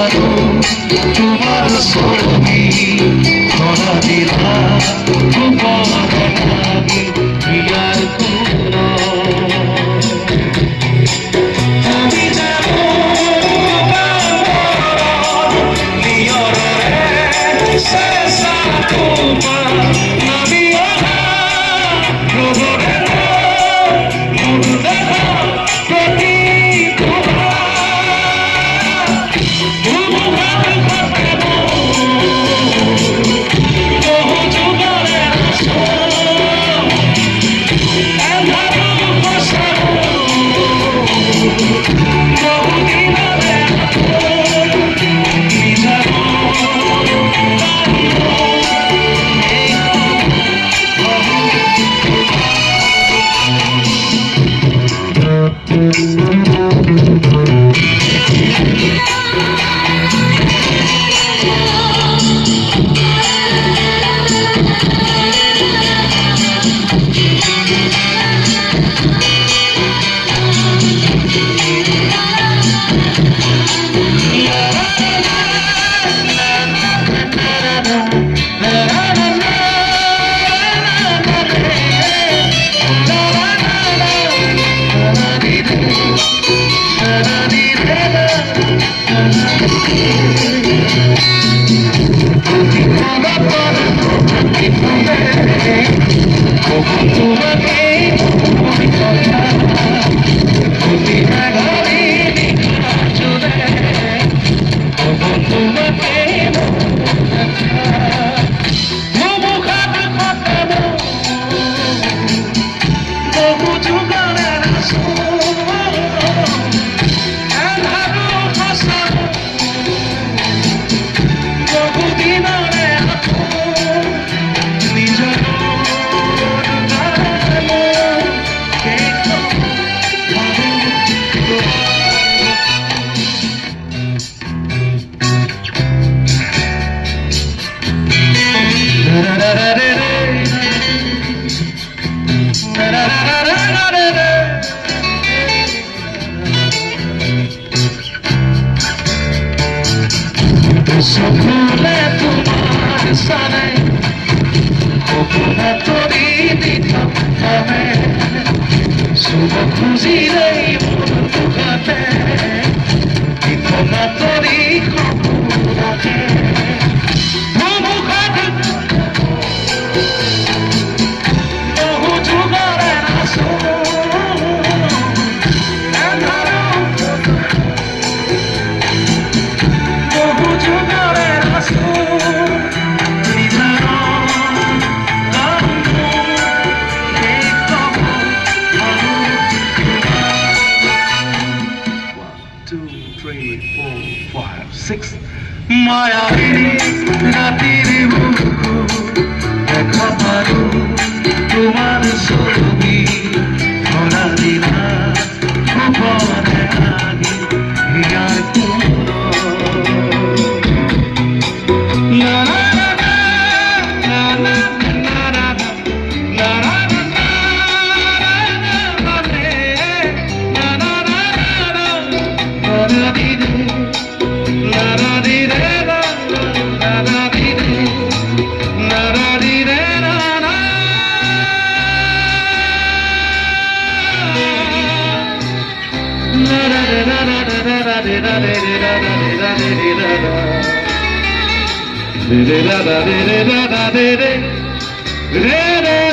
খপানো তোমার ছবি ধরা দিলা গোপনে লাগি হিয়ার কোন তুমি জানো নিয়রে শেষা তোমার নামিয়া রোদরে Sopule তোমার সানে গোপনে তোরি দিতাম আমি শুভ খুশি রে মন দুঃখতে দিতাম তোরি খবরকে বহু যুগরে আসো মায়াবিনী রাতির বুকু দেখা পারো তোমার ছবি ধরা দিলা গোপনে লাগি হিয়ার কোন da da da da da da da da